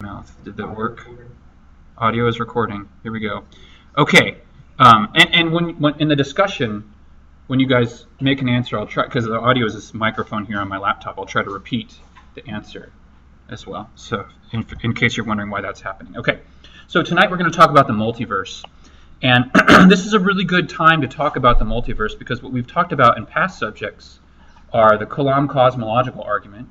Mouth. Did that work? Audio is recording. Here we go. Okay. And when in the discussion, when you guys make an answer, I'll try, because the audio is this microphone here on my laptop, I'll try to repeat the answer as well. So in case you're wondering why that's happening. Okay. So tonight we're going to talk about the multiverse. And this is a really good time to talk about the multiverse because what we've talked about in past subjects are the Kalam cosmological argument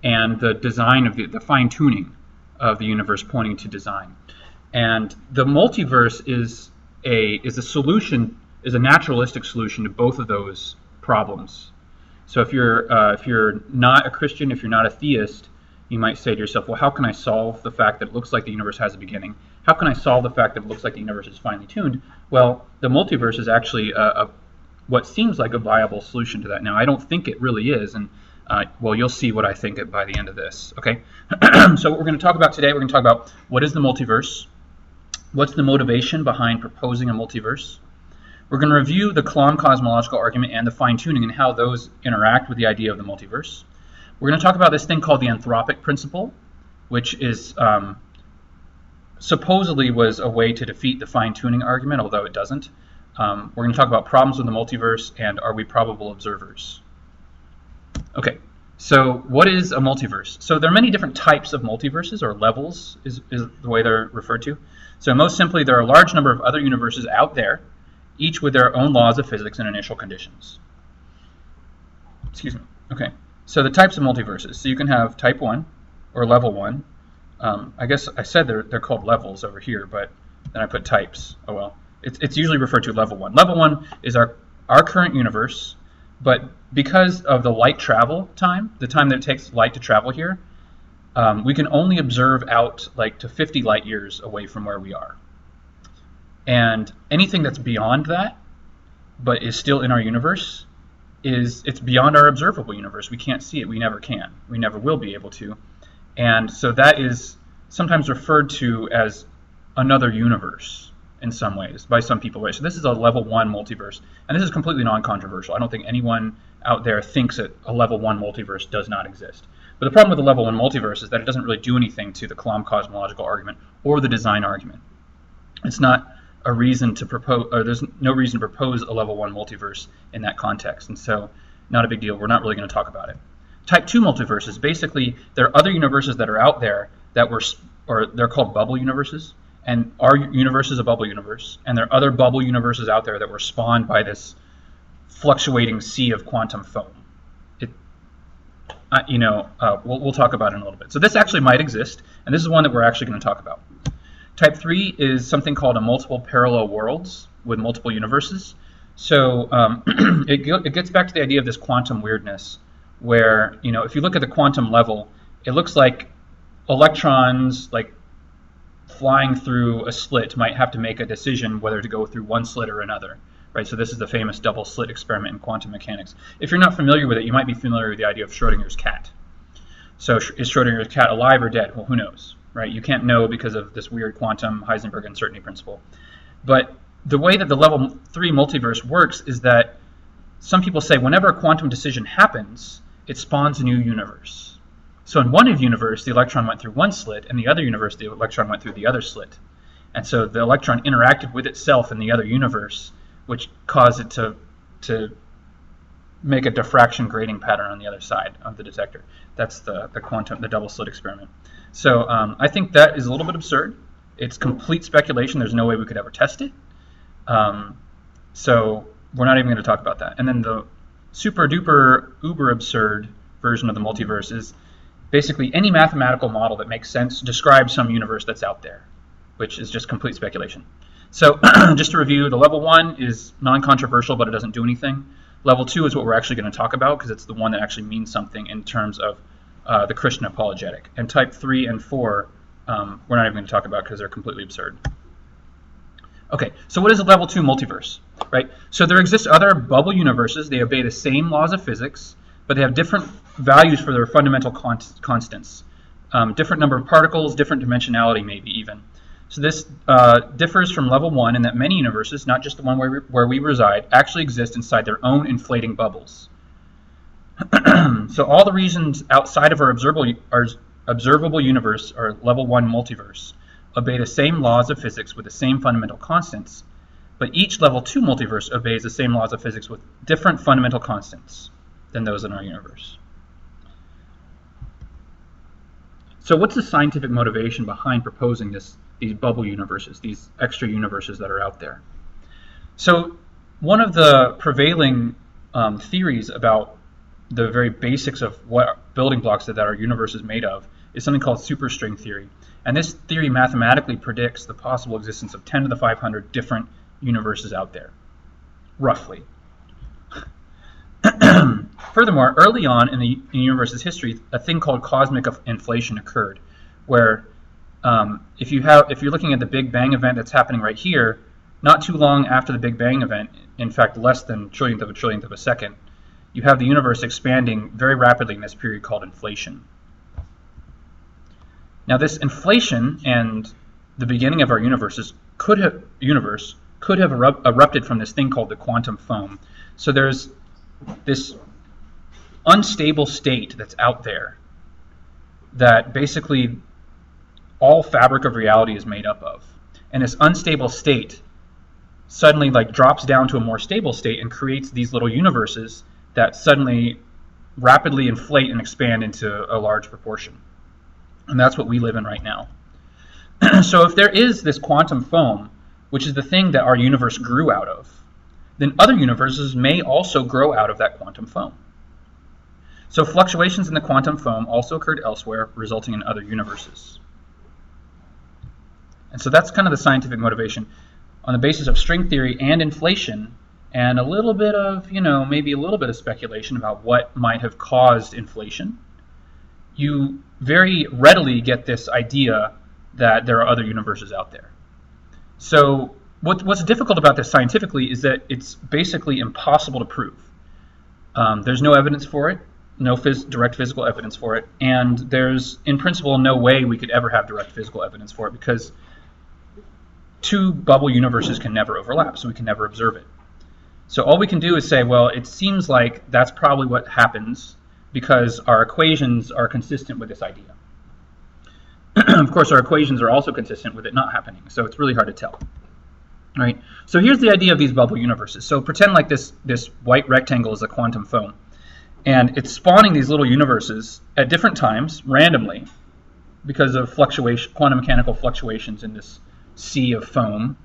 and the design of the fine-tuning of the universe pointing to design. And the multiverse is a solution, is a naturalistic solution to both of those problems. So if you're not a Christian, if you're not a theist, you might say to yourself, well, how can I solve the fact that it looks like the universe has a beginning? How can I solve the fact that it looks like the universe is finely tuned? Well, the multiverse is actually what seems like a viable solution to that. Now, I don't think it really is, and well, you'll see what I think by the end of this, okay? So what we're going to talk about today, we're going to talk about what is the multiverse, what's the motivation behind proposing a multiverse. We're going to review the Kalam cosmological argument and the fine-tuning and how those interact with the idea of the multiverse. We're going to talk about this thing called the Anthropic principle, which is supposedly was a way to defeat the fine-tuning argument, although it doesn't. We're going to talk about problems with the multiverse and are we probable observers. Okay, so what is a multiverse? So there are many different types of multiverses, or levels is the way they're referred to. So most simply, there are a large number of other universes out there, each with their own laws of physics and initial conditions. Excuse me. Okay, so the types of multiverses. So you can have type 1 or level 1. I guess I said they're called levels over here, but then I put types. Oh well. It's usually referred to level 1. Level 1 is our current universe, but because of the light travel time, the time that it takes light to travel here, we can only observe out like to 50 light years away from where we are. And anything that's beyond that, but is still in our universe, it's beyond our observable universe. We can't see it. We never can. We never will be able to. And so that is sometimes referred to as another universe in some ways by some people. So this is a level 1 multiverse, and this is completely non-controversial. I don't think anyone out there thinks that a level 1 multiverse does not exist. But the problem with the level 1 multiverse is that it doesn't really do anything to the Kalam cosmological argument or the design argument. It's not a reason to propose, or there's no reason to propose a level 1 multiverse in that context, and so not a big deal. We're not really going to talk about it. Type 2 multiverses, basically, there are other universes that are out there that they're called bubble universes, and our universe is a bubble universe, and there are other bubble universes out there that were spawned by this fluctuating sea of quantum foam. We'll talk about it in a little bit. So this actually might exist, and this is one that we're actually going to talk about. Type 3 is something called a multiple parallel worlds with multiple universes. So it gets back to the idea of this quantum weirdness, where if you look at the quantum level, it looks like electrons flying through a slit might have to make a decision whether to go through one slit or another, right? So this is the famous double slit experiment in quantum mechanics. If you're not familiar with it, you might be familiar with the idea of Schrodinger's cat. So is Schrodinger's cat alive or dead? Well, who knows, right? You can't know because of this weird quantum Heisenberg uncertainty principle. But the way that the level 3 multiverse works is that some people say whenever a quantum decision happens, it spawns a new universe. So in one universe, the electron went through one slit, and the other universe, the electron went through the other slit. And so the electron interacted with itself in the other universe, which caused it to make a diffraction grading pattern on the other side of the detector. That's the double slit experiment. So I think that is a little bit absurd. It's complete speculation. There's no way we could ever test it. So we're not even going to talk about that. And then the super duper uber absurd version of the multiverse is basically any mathematical model that makes sense describes some universe that's out there, which is just complete speculation. So just to review, the level 1 is non-controversial, but it doesn't do anything. Level 2 is what we're actually going to talk about because it's the one that actually means something in terms of the Christian apologetic. And type 3 and 4, we're not even going to talk about because they're completely absurd. Okay, so what is a level 2 multiverse, right? So there exist other bubble universes. They obey the same laws of physics, but they have different values for their fundamental constants. Different number of particles, different dimensionality maybe even. So this differs from level 1 in that many universes, not just the one where we reside, actually exist inside their own inflating bubbles. So all the regions outside of our observable universe, or level 1 multiverse, obey the same laws of physics with the same fundamental constants, but each level 2 multiverse obeys the same laws of physics with different fundamental constants than those in our universe. So what's the scientific motivation behind proposing these bubble universes, these extra universes that are out there? So one of the prevailing theories about the very basics of what building blocks that our universe is made of is something called superstring theory. And this theory mathematically predicts the possible existence of 10 to the 500 different universes out there, roughly. Furthermore, early on in the universe's history, a thing called cosmic inflation occurred, where if you're looking at the Big Bang event that's happening right here, not too long after the Big Bang event, in fact less than trillionth of a second, you have the universe expanding very rapidly in this period called inflation. Now this inflation and the beginning of our universe could have erupted from this thing called the quantum foam. So there's this unstable state that's out there that basically all fabric of reality is made up of. And this unstable state suddenly drops down to a more stable state and creates these little universes that suddenly rapidly inflate and expand into a large proportion. And that's what we live in right now. So if there is this quantum foam, which is the thing that our universe grew out of, then other universes may also grow out of that quantum foam. So fluctuations in the quantum foam also occurred elsewhere, resulting in other universes. And so that's kind of the scientific motivation. On the basis of string theory and inflation, and a little bit of, maybe a little bit of speculation about what might have caused inflation, you very readily get this idea that there are other universes out there. So what's difficult about this scientifically is that it's basically impossible to prove. There's no evidence for it, no direct physical evidence for it, and there's, in principle, no way we could ever have direct physical evidence for it because two bubble universes can never overlap, so we can never observe it. So all we can do is say, well, it seems like that's probably what happens because our equations are consistent with this idea. Of course, our equations are also consistent with it not happening, so it's really hard to tell. Right? So here's the idea of these bubble universes. So pretend like this white rectangle is a quantum foam, and it's spawning these little universes at different times, randomly, because of quantum mechanical fluctuations in this sea of foam.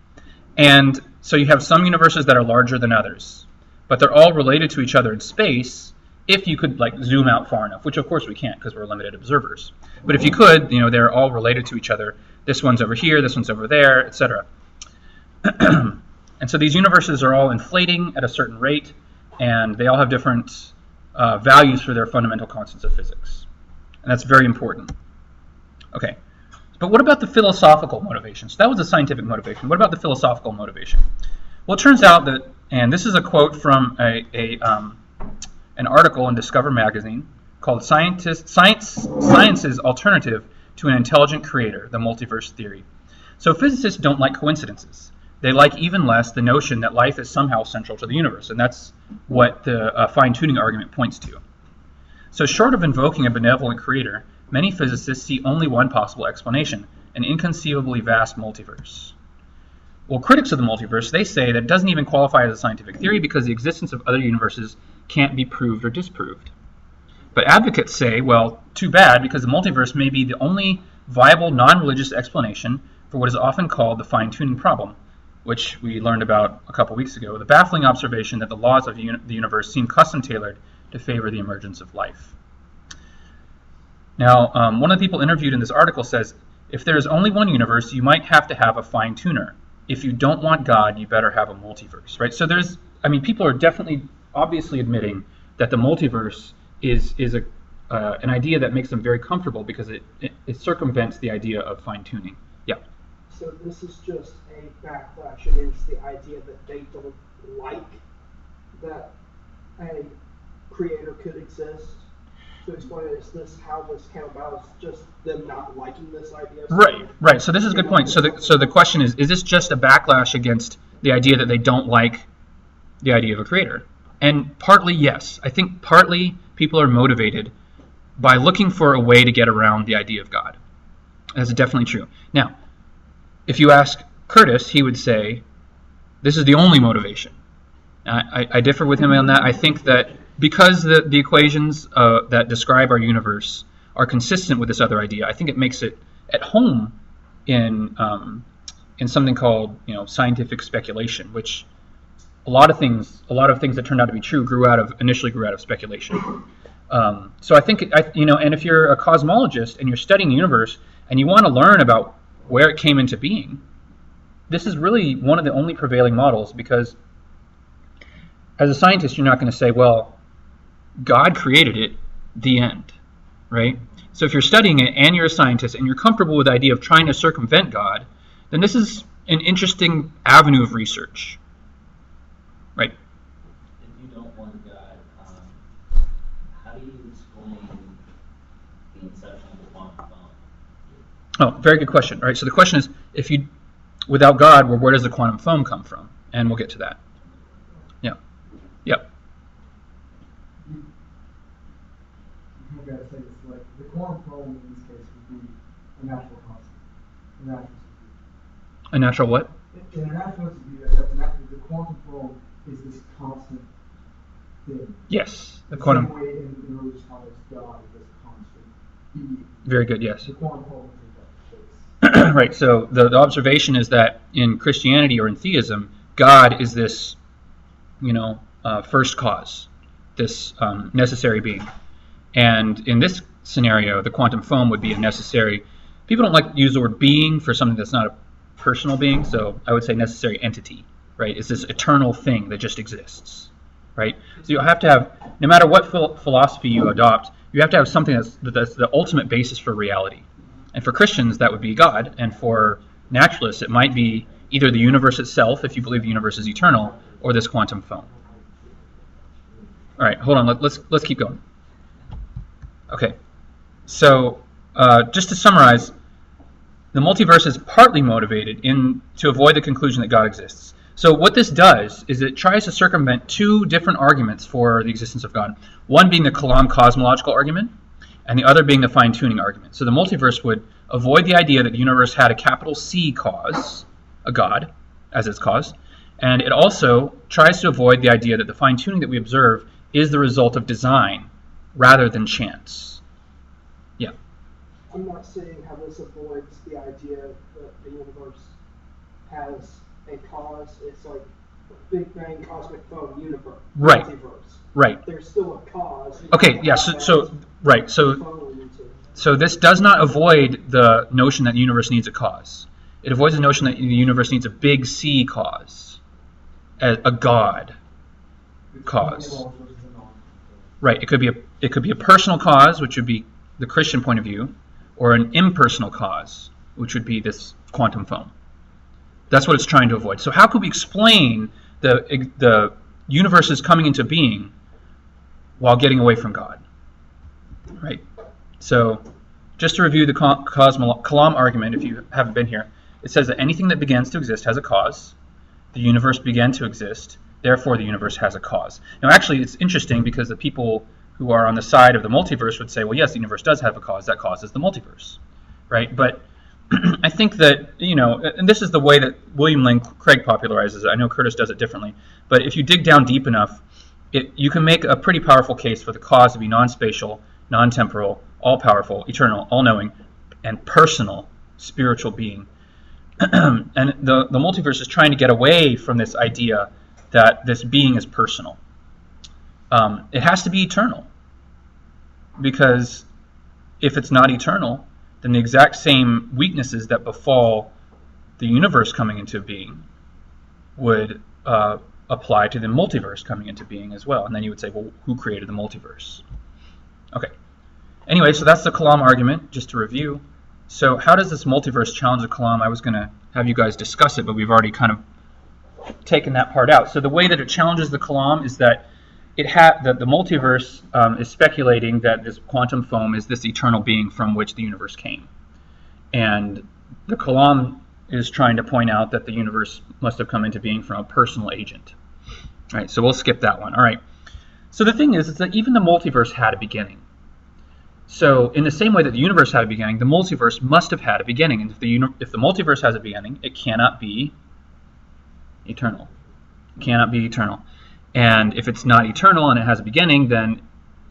And so you have some universes that are larger than others, but they're all related to each other in space if you could zoom out far enough, which of course we can't because we're limited observers. But if you could, they're all related to each other. This one's over here, this one's over there, etc. And so these universes are all inflating at a certain rate, and they all have different values for their fundamental constants of physics. And that's very important. Okay, but what about the philosophical motivation? So that was the scientific motivation. What about the philosophical motivation? Well, it turns out that, and this is a quote from an article in Discover magazine called Science's Alternative to an Intelligent Creator, the Multiverse Theory. So physicists don't like coincidences. They like even less the notion that life is somehow central to the universe, and that's what the fine-tuning argument points to. So short of invoking a benevolent creator, many physicists see only one possible explanation, an inconceivably vast multiverse. Well, critics of the multiverse, they say that it doesn't even qualify as a scientific theory because the existence of other universes can't be proved or disproved. But advocates say, well, too bad, because the multiverse may be the only viable non-religious explanation for what is often called the fine-tuning problem, which we learned about a couple weeks ago, the baffling observation that the laws of the universe seem custom-tailored to favor the emergence of life. Now, one of the people interviewed in this article says, if there is only one universe, you might have to have a fine-tuner. If you don't want God, you better have a multiverse, right? So people are definitely, obviously admitting that the multiverse is an idea that makes them very comfortable because it circumvents the idea of fine-tuning. Yeah. So this is just a backlash against the idea that they don't like that a creator could exist. To explain it, is this how this came about? It's just them not liking this idea? Right. So this is a good point. So the question is this just a backlash against the idea that they don't like the idea of a creator? And partly, yes. I think partly people are motivated by looking for a way to get around the idea of God. That's definitely true. Now, if you ask Curtis, he would say, this is the only motivation. I differ with him on that. I think that because the equations that describe our universe are consistent with this other idea, I think it makes it at home in something called scientific speculation, which a lot of things that turned out to be true initially grew out of speculation. So I think and if you're a cosmologist and you're studying the universe and you want to learn about where it came into being, this is really one of the only prevailing models, because as a scientist, you're not going to say, well, God created it, the end, right? So if you're studying it and you're a scientist and you're comfortable with the idea of trying to circumvent God, then this is an interesting avenue of research, right? If you don't want God, how do you explain the inception of the quantum phone? Oh, very good question. All right, so the question is, without God, where does the quantum foam come from? And we'll get to that. Yeah. Yep. I gotta say this, like the quantum foam in this case would be a natural constant. A natural what? In a natural view, the quantum foam is this constant thing. Yes. The same quantum. way in religious context, God is this constant being. Very good. Yes. The quantum foam is that. Right. So the observation is that in Christianity or in theism, God is this, first cause, this necessary being. And in this scenario, the quantum foam would be a necessary. People don't like to use the word being for something that's not a personal being, so I would say necessary entity, right? It's this eternal thing that just exists, right? So you have to have, no matter what philosophy you adopt, you have to have something that's the ultimate basis for reality. And for Christians, that would be God, and for naturalists, it might be either the universe itself, if you believe the universe is eternal, or this quantum foam. All right, hold on. Let's keep going. Okay, so just to summarize, the multiverse is partly motivated to avoid the conclusion that God exists. So what this does is it tries to circumvent two different arguments for the existence of God. One being the Kalam cosmological argument, and the other being the fine-tuning argument. So the multiverse would avoid the idea that the universe had a capital C cause, a God, as its cause, and it also tries to avoid the idea that the fine-tuning that we observe is the result of design rather than chance. Yeah. I'm not seeing how this avoids the idea that the universe has a cause. It's like Big Bang, cosmic foam, universe, Right. multiverse. Right. There's still a cause. Okay. Yeah. So this does not avoid the notion that the universe needs a cause. It avoids the notion that the universe needs a big C cause, a God cause. Right. It could be a personal cause, which would be the Christian point of view, or an impersonal cause, which would be this quantum foam. That's what it's trying to avoid. So how could we explain the universe's coming into being while getting away from God? Right. So just to review the Kalam argument, if you haven't been here, it says that anything that begins to exist has a cause. The universe began to exist, therefore the universe has a cause. Now actually it's interesting because the people who are on the side of the multiverse would say, well, yes, the universe does have a cause. That cause is the multiverse, right? But I think that, and this is the way that William Lane Craig popularizes it. I know Curtis does it differently. But if you dig down deep enough, you can make a pretty powerful case for the cause to be non-spatial, non-temporal, all-powerful, eternal, all-knowing, and personal spiritual being. And the multiverse is trying to get away from this idea that this being is personal. It has to be eternal, because if it's not eternal, then the exact same weaknesses that befall the universe coming into being would apply to the multiverse coming into being as well. And then you would say, well, who created the multiverse? Okay. Anyway, so that's the Kalam argument, just to review. So how does this multiverse challenge the Kalam? I was going to have you guys discuss it, but we've already kind of taken that part out. So the way that it challenges the Kalam is that the multiverse is speculating that this quantum foam is this eternal being from which the universe came. And the Kalam is trying to point out that the universe must have come into being from a personal agent. All right, so we'll skip that one. All right. So the thing is that even the multiverse had a beginning. So in the same way that the universe had a beginning, the multiverse must have had a beginning. And if the multiverse has a beginning, it cannot be eternal. It cannot be eternal. And if it's not eternal and it has a beginning, then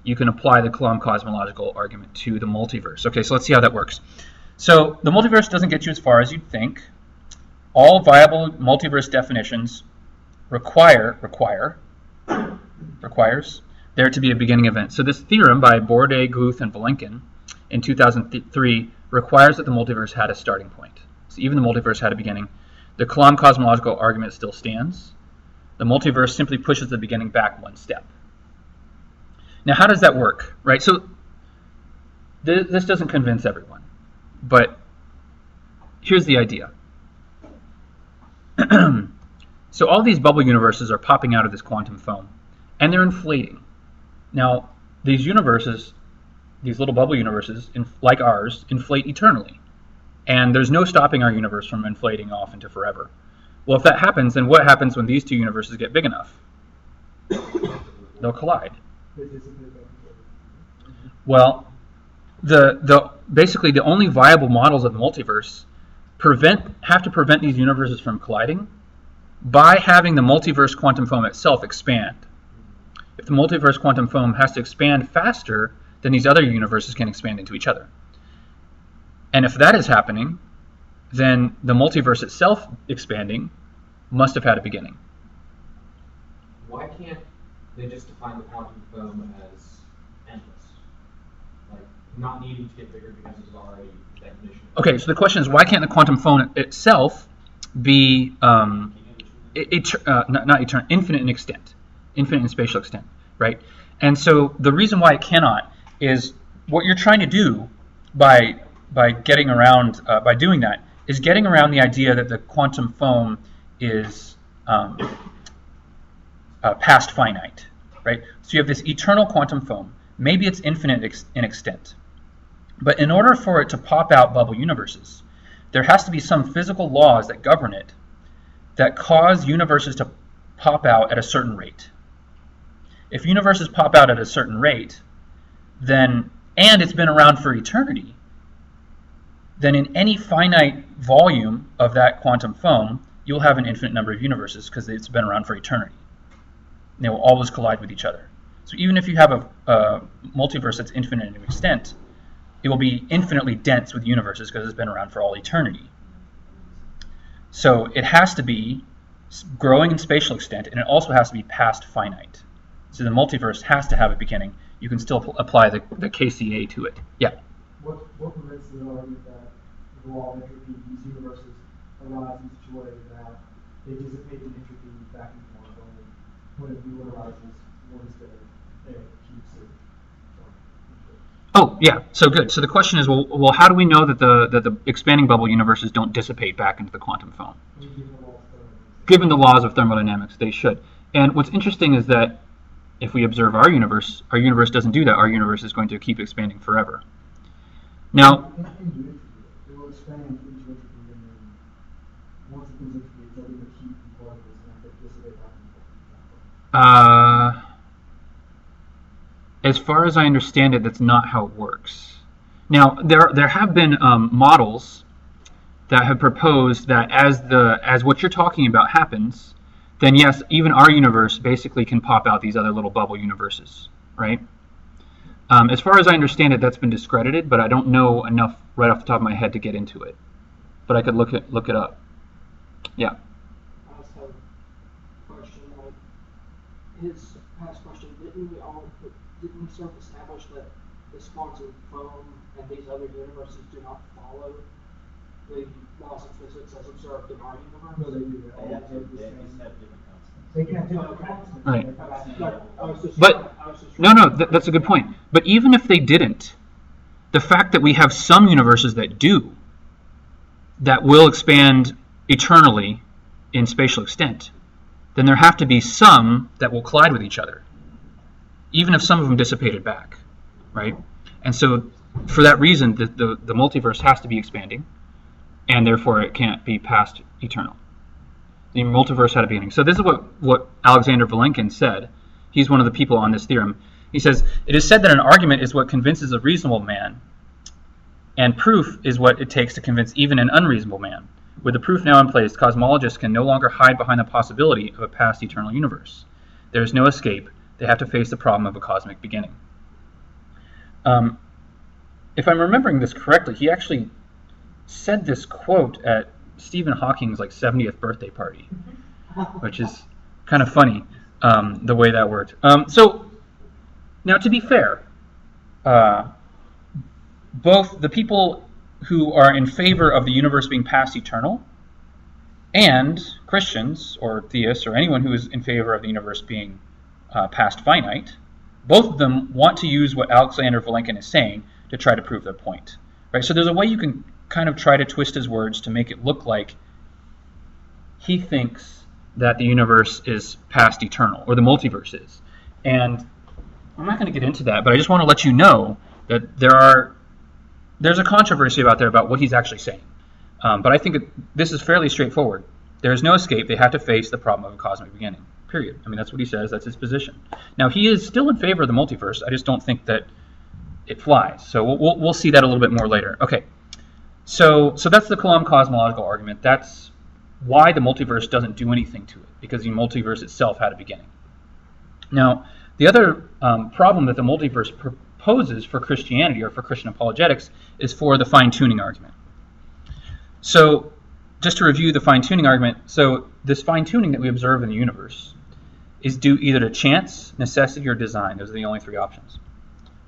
you can apply the Kalam cosmological argument to the multiverse. Okay, so let's see how that works. So the multiverse doesn't get you as far as you'd think. All viable multiverse definitions requires there to be a beginning event. So this theorem by Bourdet, Guth, and Vilenkin in 2003 requires that the multiverse had a starting point. So even the multiverse had a beginning. The Kalam cosmological argument still stands. The multiverse simply pushes the beginning back one step. Now, how does that work, right? So this doesn't convince everyone, but here's the idea. So all these bubble universes are popping out of this quantum foam, and they're inflating. Now, these universes, these little bubble universes, like ours, inflate eternally. And there's no stopping our universe from inflating off into forever. Well, if that happens, then what happens when these two universes get big enough? They'll collide. Well, basically the only viable models of the multiverse have to prevent these universes from colliding by having the multiverse quantum foam itself expand. If the multiverse quantum foam has to expand faster, then these other universes can expand into each other. And if that is happening, then the multiverse itself expanding must have had a beginning. Why can't they just define the quantum foam as endless? Like, not needing to get bigger because it's already definition. Okay, so the question is, why can't the quantum foam itself be infinite in extent, infinite in spatial extent, right? And so the reason why it cannot is what you're trying to do by getting around, by doing that, is getting around the idea that the quantum foam is past finite, right? So you have this eternal quantum foam. Maybe it's infinite in extent. But in order for it to pop out bubble universes, there has to be some physical laws that govern it that cause universes to pop out at a certain rate. If universes pop out at a certain rate, then, and it's been around for eternity, then in any finite volume of that quantum foam, you'll have an infinite number of universes because it's been around for eternity. And they will always collide with each other. So even if you have a multiverse that's infinite in extent, it will be infinitely dense with universes because it's been around for all eternity. So it has to be growing in spatial extent, and it also has to be past finite. So the multiverse has to have a beginning. You can still apply the KCA to it. Yeah? What prevents the argument that the law of entropy, these universes arise in such a way that they dissipate in entropy back and forth only when a new one arises, one is the cube C? Oh, yeah. So good. So the question is, well, how do we know that the expanding bubble universes don't dissipate back into the quantum foam? Given the laws of thermodynamics, they should. And what's interesting is that if we observe our universe doesn't do that. Our universe is going to keep expanding forever. Now, it will expand into entropy, and then once it comes into entropy, it's only the cube particles and that dissipate back and forth. As far as I understand it, that's not how it works. Now, there have been models that have proposed that as what you're talking about happens, then yes, even our universe basically can pop out these other little bubble universes, right? As far as I understand it, that's been discredited, but I don't know enough right off the top of my head to get into it. But I could look it up. Yeah. I just have a question. His past question, didn't we sort of establish that this quantum foam and these other universes do not follow the laws of physics as observed in our universe? No, they do. They have different constants. They can't do it. Right. But no, that's a good point. But even if they didn't, the fact that we have some universes that do, that will expand eternally in spatial extent, then there have to be some that will collide with each other, even if some of them dissipated back, right? And so for that reason, the multiverse has to be expanding, and therefore it can't be past eternal. The multiverse had a beginning. So this is what Alexander Vilenkin said. He's one of the people on this theorem. He says, it is said that an argument is what convinces a reasonable man, and proof is what it takes to convince even an unreasonable man. With the proof now in place, cosmologists can no longer hide behind the possibility of a past eternal universe. There is no escape. They have to face the problem of a cosmic beginning. If I'm remembering this correctly, he actually said this quote at Stephen Hawking's 70th birthday party, which is kind of funny, the way that worked. So now, to be fair, both the people who are in favor of the universe being past eternal and Christians or theists or anyone who is in favor of the universe being past finite, both of them want to use what Alexander Vilenkin is saying to try to prove their point. Right? So there's a way you can kind of try to twist his words to make it look like he thinks that the universe is past eternal, or the multiverse is. And I'm not going to get into that, but I just want to let you know that there's a controversy out there about what he's actually saying. But I think this is fairly straightforward. There is no escape. They have to face the problem of a cosmic beginning, period. I mean, that's what he says. That's his position. Now, he is still in favor of the multiverse. I just don't think that it flies. So we'll see that a little bit more later. Okay, so that's the Kalam cosmological argument. That's why the multiverse doesn't do anything to it, because the multiverse itself had a beginning. Now, the other problem that the multiverse proposes for Christianity or for Christian apologetics is for the fine-tuning argument. So just to review the fine-tuning argument, so this fine-tuning that we observe in the universe is due either to chance, necessity, or design. Those are the only three options.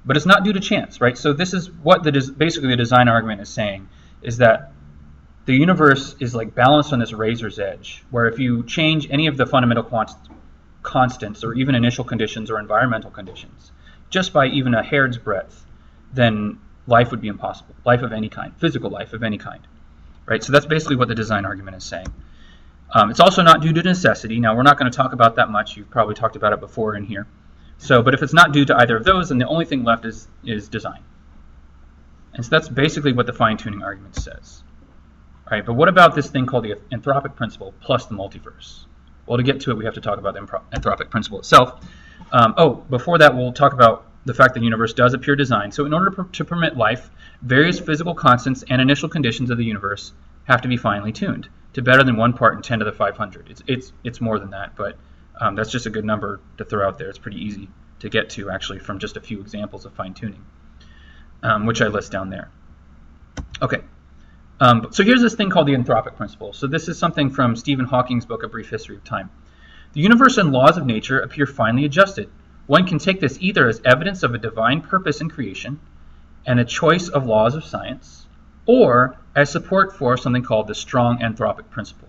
But it's not due to chance, right? So this is what basically the design argument is saying, is that the universe is like balanced on this razor's edge, where if you change any of the fundamental constants or even initial conditions or environmental conditions, just by even a hair's breadth, then life would be impossible. Life of any kind, physical life of any kind, right? So that's basically what the design argument is saying. It's also not due to necessity. Now, we're not going to talk about that much. You've probably talked about it before in here. So, but if it's not due to either of those, then the only thing left is design. And so that's basically what the fine-tuning argument says. All right, but what about this thing called the anthropic principle plus the multiverse? Well, to get to it, we have to talk about the anthropic principle itself. Before that, we'll talk about the fact that the universe does appear designed. So in order to permit life, various physical constants and initial conditions of the universe have to be finely tuned to better than 1 part in 10 to the 500. It's more than that, but that's just a good number to throw out there. It's pretty easy to get to, actually, from just a few examples of fine-tuning, which I list down there. Okay, so here's this thing called the anthropic principle. So this is something from Stephen Hawking's book, A Brief History of Time. The universe and laws of nature appear finely adjusted. One can take this either as evidence of a divine purpose in creation and a choice of laws of science, or as support for something called the strong anthropic principle.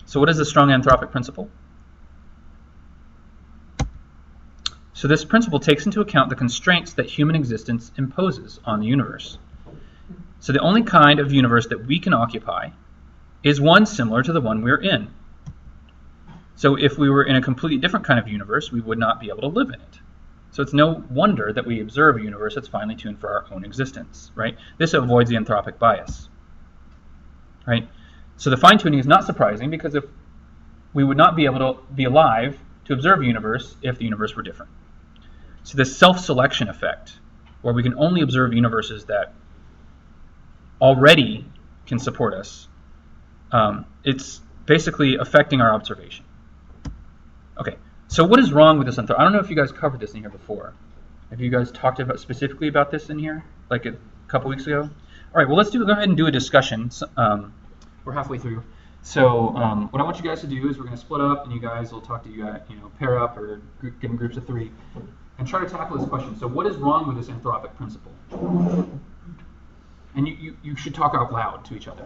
So what is the strong anthropic principle? So this principle takes into account the constraints that human existence imposes on the universe. So the only kind of universe that we can occupy is one similar to the one we're in. So if we were in a completely different kind of universe, we would not be able to live in it. So it's no wonder that we observe a universe that's finely tuned for our own existence, right? This avoids the anthropic bias, right? So the fine-tuning is not surprising, because if we would not be able to be alive to observe a universe if the universe were different. So this self-selection effect, where we can only observe universes that already can support us, it's basically affecting our observation. Okay, so what is wrong with this? I don't know if you guys covered this in here before. Have you guys talked specifically about this in here, like a couple weeks ago? All right, well, go ahead and do a discussion. We're halfway through. So what I want you guys to do is we're going to split up, and you guys will talk to pair up or get in groups of 3, and try to tackle this question. So what is wrong with this anthropic principle? And you should talk out loud to each other.